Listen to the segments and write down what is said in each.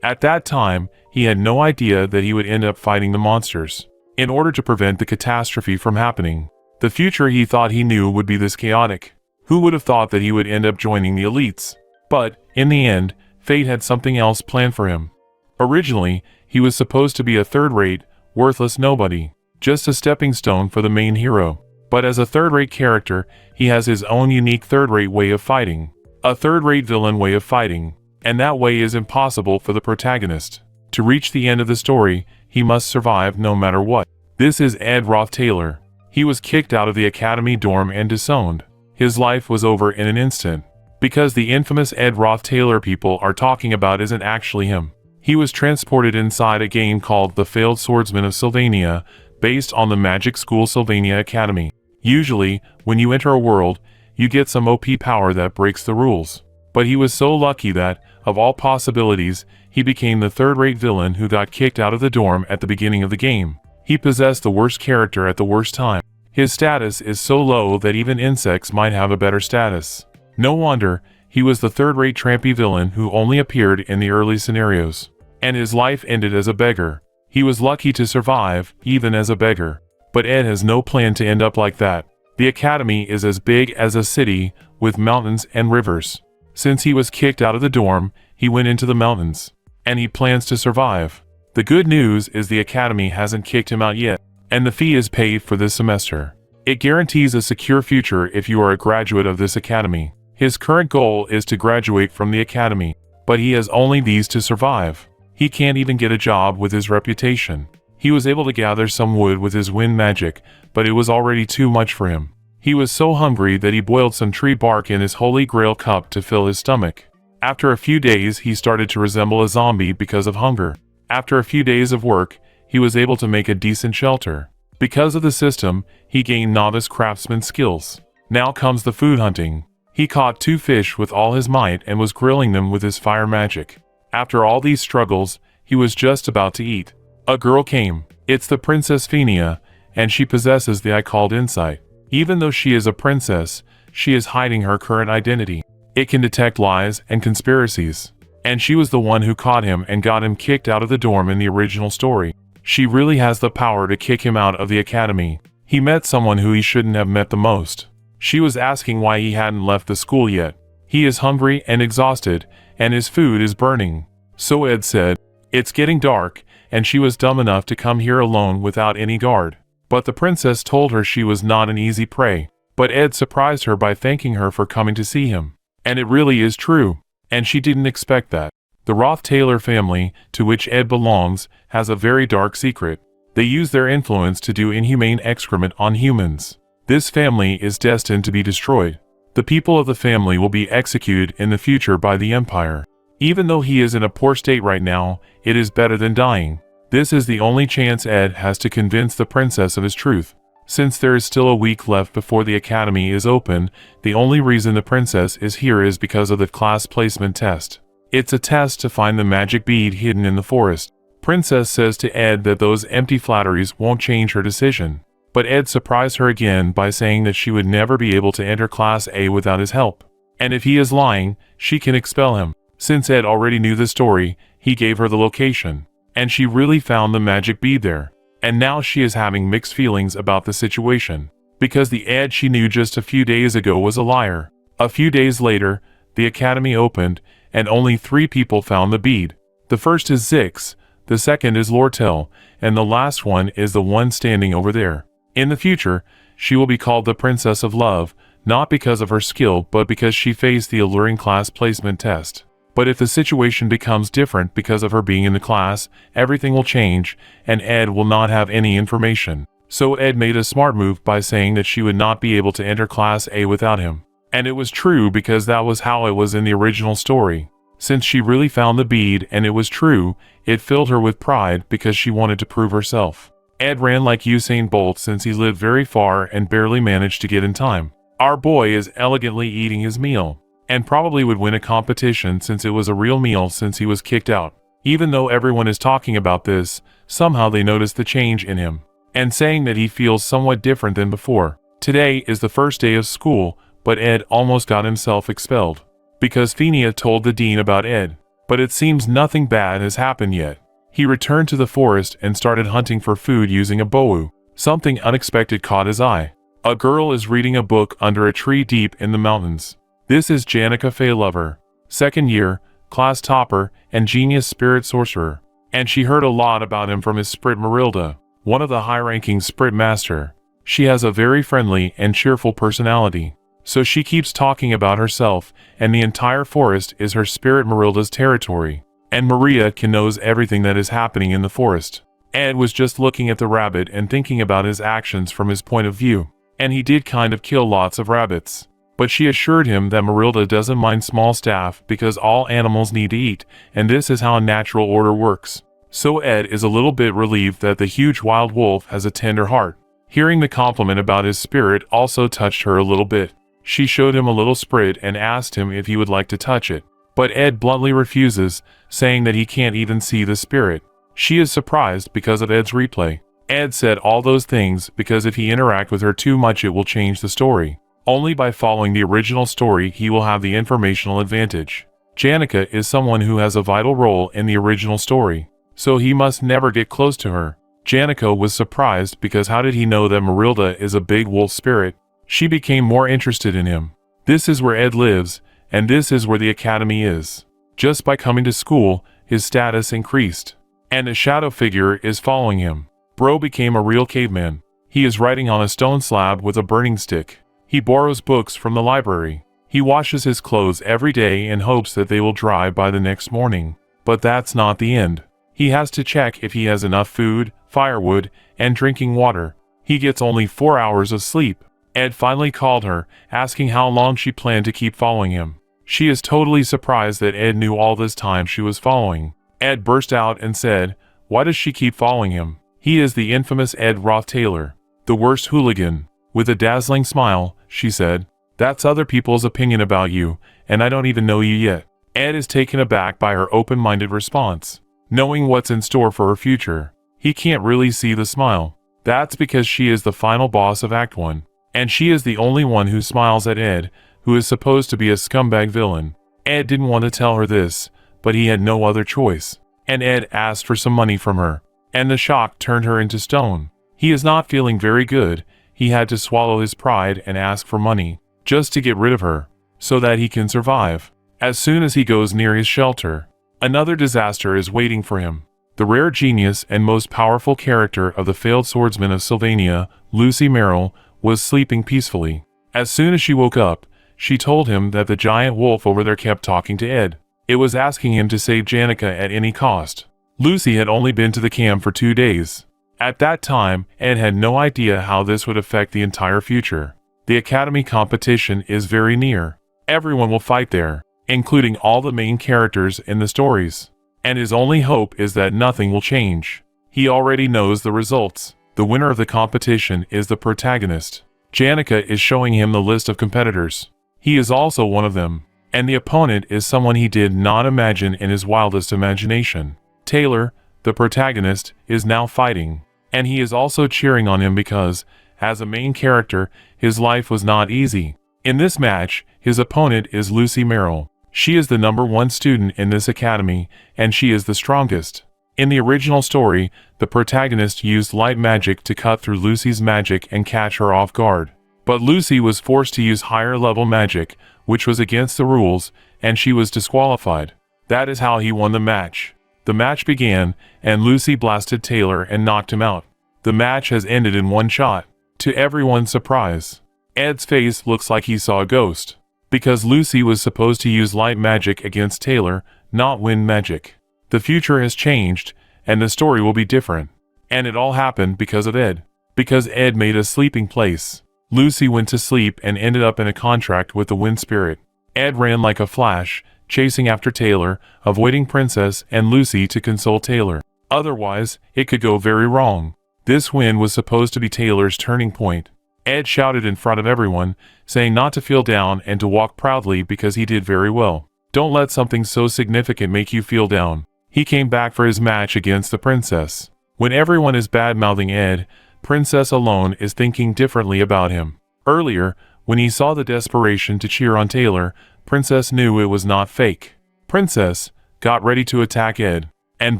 At that time, he had no idea that he would end up fighting the monsters. In order to prevent the catastrophe from happening, the future he thought he knew would be this chaotic. Who would have thought that he would end up joining the elites? But, in the end, fate had something else planned for him. Originally, he was supposed to be a third-rate, worthless nobody, just a stepping stone for the main hero. But as a third-rate character, he has his own unique third-rate way of fighting. A third-rate villain way of fighting. And that way is impossible for the protagonist. To reach the end of the story, he must survive no matter what. This is Ed Roth Taylor. He was kicked out of the academy dorm and disowned. His life was over in an instant. Because the infamous Ed Roth Taylor people are talking about isn't actually him. He was transported inside a game called The Failed Swordsman of Sylvania, based on the magic school Sylvania Academy. Usually, when you enter a world, you get some OP power that breaks the rules. But he was so lucky that, of all possibilities, he became the third-rate villain who got kicked out of the dorm at the beginning of the game. He possessed the worst character at the worst time. His status is so low that even insects might have a better status. No wonder, he was the third-rate trampy villain who only appeared in the early scenarios. And his life ended as a beggar. He was lucky to survive, even as a beggar. But Ed has no plan to end up like that. The academy is as big as a city, with mountains and rivers. Since he was kicked out of the dorm, he went into the mountains. And he plans to survive. The good news is the academy hasn't kicked him out yet, and the fee is paid for this semester. It guarantees a secure future if you are a graduate of this academy. His current goal is to graduate from the academy, but he has only these to survive. He can't even get a job with his reputation. He was able to gather some wood with his wind magic, but it was already too much for him. He was so hungry that he boiled some tree bark in his holy grail cup to fill his stomach. After a few days, he started to resemble a zombie because of hunger. After a few days of work, he was able to make a decent shelter. Because of the system, he gained novice craftsman skills. Now comes the food hunting. He caught 2 fish with all his might and was grilling them with his fire magic. After all these struggles, he was just about to eat. A girl came. It's the Princess Phinia, and she possesses the occult insight. Even though she is a princess, she is hiding her current identity. It can detect lies and conspiracies. And she was the one who caught him and got him kicked out of the dorm in the original story. She really has the power to kick him out of the academy. He met someone who he shouldn't have met the most. She was asking why he hadn't left the school yet. He is hungry and exhausted, and his food is burning. So Ed said, "It's getting dark," and she was dumb enough to come here alone without any guard. But the princess told her she was not an easy prey. But Ed surprised her by thanking her for coming to see him. And it really is true. And she didn't expect that. The Roth Taylor family, to which Ed belongs, has a very dark secret. They use their influence to do inhumane excrement on humans. This family is destined to be destroyed. The people of the family will be executed in the future by the Empire. Even though he is in a poor state right now, it is better than dying. This is the only chance Ed has to convince the princess of his truth. Since there is still a week left before the academy is open, the only reason the princess is here is because of the class placement test. It's a test to find the magic bead hidden in the forest. Princess says to Ed that those empty flatteries won't change her decision. But Ed surprised her again by saying that she would never be able to enter Class A without his help. And if he is lying, she can expel him. Since Ed already knew the story, he gave her the location. And she really found the magic bead there. And now she is having mixed feelings about the situation. Because the Ed she knew just a few days ago was a liar. A few days later, the academy opened, and only 3 people found the bead. The first is Zix, the second is Lortel, and the last one is the one standing over there. In the future, she will be called the Princess of Love, not because of her skill but because she faced the alluring class placement test. But if the situation becomes different because of her being in the class, everything will change, and Ed will not have any information. So Ed made a smart move by saying that she would not be able to enter Class A without him. And it was true because that was how it was in the original story. Since she really found the bead and it was true, it filled her with pride because she wanted to prove herself. Ed ran like Usain Bolt since he lived very far and barely managed to get in time. Our boy is elegantly eating his meal. And probably would win a competition since it was a real meal since he was kicked out. Even though everyone is talking about this, somehow they notice the change in him, and saying that he feels somewhat different than before. Today is the first day of school, but Ed almost got himself expelled. Because Phinia told the dean about Ed. but it seems nothing bad has happened yet. He returned to the forest and started hunting for food using a bow. Something unexpected caught his eye. A girl is reading a book under a tree deep in the mountains. This is Janica Faylover, second year, class topper, and genius spirit sorcerer. And she heard a lot about him from his Sprit Marilda, one of the high-ranking Sprit Master. She has a very friendly and cheerful personality. So she keeps talking about herself, and the entire forest is her Spirit Marilda's territory. And Maria can knows everything that is happening in the forest. Ed was just looking at the rabbit and thinking about his actions from his point of view. And he did kind of kill lots of rabbits. But she assured him that Marilda doesn't mind small staff because all animals need to eat, and this is how natural order works. So Ed is a little bit relieved that the huge wild wolf has a tender heart. Hearing the compliment about his spirit also touched her a little bit. She showed him a little sprit and asked him if he would like to touch it. But Ed bluntly refuses, saying that he can't even see the spirit. She is surprised because of Ed's replay. Ed said all those things because if he interacts with her too much it will change the story. Only by following the original story he will have the informational advantage. Janica is someone who has a vital role in the original story, so he must never get close to her. Janica was surprised because how did he know that Marilda is a big wolf spirit? She became more interested in him. This is where Ed lives, and this is where the academy is. Just by coming to school, his status increased. And a shadow figure is following him. Bro became a real caveman. He is writing on a stone slab with a burning stick. He borrows books from the library. He washes his clothes every day and hopes that they will dry by the next morning. But that's not the end. He has to check if he has enough food, firewood, and drinking water. He gets only 4 hours of sleep. Ed finally called her, asking how long she planned to keep following him. She is totally surprised that Ed knew all this time she was following. Ed burst out and said, "Why does she keep following him? He is the infamous Ed Roth Taylor, the worst hooligan." With a dazzling smile, she said, "That's other people's opinion about you, and I don't even know you yet." Ed is taken aback by her open-minded response. Knowing what's in store for her future, he can't really see the smile. That's because she is the final boss of Act 1, and she is the only one who smiles at Ed, who is supposed to be a scumbag villain. Ed didn't want to tell her this, but he had no other choice. And Ed asked for some money from her, and the shock turned her into stone. He is not feeling very good. He had to swallow his pride and ask for money, just to get rid of her, so that he can survive. As soon as he goes near his shelter, another disaster is waiting for him. The rare genius and most powerful character of the failed swordsman of Sylvania, Lucy Merrill, was sleeping peacefully. As soon as she woke up, she told him that the giant wolf over there kept talking to Ed. It was asking him to save Janica at any cost. Lucy had only been to the camp for 2 days. At that time, Ed had no idea how this would affect the entire future. The academy competition is very near. Everyone will fight there, including all the main characters in the stories. And his only hope is that nothing will change. He already knows the results. The winner of the competition is the protagonist. Janica is showing him the list of competitors. He is also one of them. And the opponent is someone he did not imagine in his wildest imagination. Taylor, the protagonist, is now fighting. And he is also cheering on him because, as a main character, his life was not easy. In this match, his opponent is Lucy Merrill. She is the #1 student in this academy, and she is the strongest. In the original story, the protagonist used light magic to cut through Lucy's magic and catch her off guard. But Lucy was forced to use higher level magic, which was against the rules, and she was disqualified. That is how he won the match. The match began, and Lucy blasted Taylor and knocked him out. The match has ended in one shot. To everyone's surprise, Ed's face looks like he saw a ghost. Because Lucy was supposed to use light magic against Taylor, not wind magic. The future has changed, and the story will be different. And it all happened because of Ed. Because Ed made a sleeping place. Lucy went to sleep and ended up in a contract with the wind spirit. Ed ran like a flash, chasing after Taylor, avoiding Princess and Lucy to console Taylor. Otherwise, it could go very wrong. This win was supposed to be Taylor's turning point. Ed shouted in front of everyone, saying not to feel down and to walk proudly because he did very well. Don't let something so significant make you feel down. He came back for his match against the princess. When everyone is bad-mouthing Ed, Princess alone is thinking differently about him. Earlier, when he saw the desperation to cheer on Taylor, Princess knew it was not fake. "Princess, got ready to attack Ed, and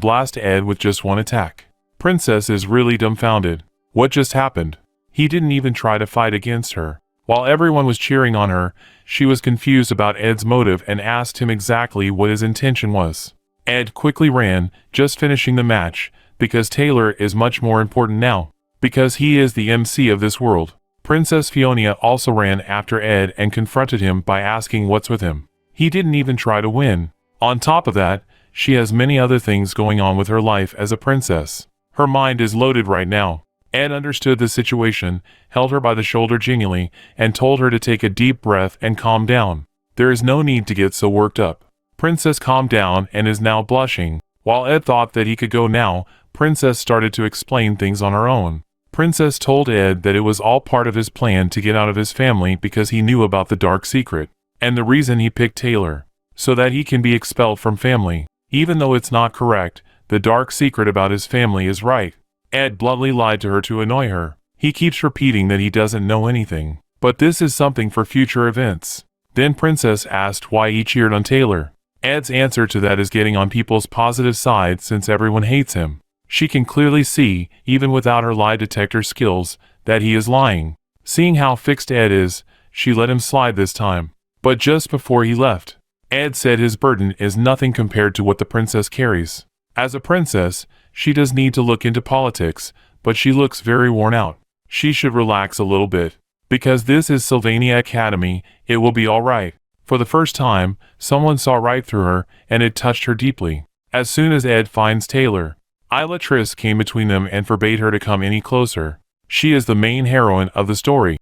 blast Ed with just one attack. Princess is really dumbfounded. What just happened? He didn't even try to fight against her. While everyone was cheering on her, she was confused about Ed's motive and asked him exactly what his intention was. Ed quickly ran, just finishing the match, because Taylor is much more important now, because he is the MC of this world. Princess Fiona also ran after Ed and confronted him by asking what's with him. He didn't even try to win. On top of that, she has many other things going on with her life as a princess. Her mind is loaded right now. Ed understood the situation, held her by the shoulder genially, and told her to take a deep breath and calm down. There is no need to get so worked up. Princess calmed down and is now blushing. While Ed thought that he could go now, Princess started to explain things on her own. Princess told Ed that it was all part of his plan to get out of his family because he knew about the dark secret, and the reason he picked Taylor, so that he can be expelled from family. Even though it's not correct, the dark secret about his family is right. Ed bluntly lied to her to annoy her. He keeps repeating that he doesn't know anything, but this is something for future events. Then Princess asked why he cheered on Taylor. Ed's answer to that is getting on people's positive side since everyone hates him. She can clearly see, even without her lie detector skills, that he is lying. Seeing how fixed Ed is, she let him slide this time. But just before he left, Ed said his burden is nothing compared to what the princess carries. As a princess, she does need to look into politics, but she looks very worn out. She should relax a little bit. Because this is Sylvania Academy, it will be alright. For the first time, someone saw right through her, and it touched her deeply. As soon as Ed finds Taylor, Isla Triss came between them and forbade her to come any closer. She is the main heroine of the story.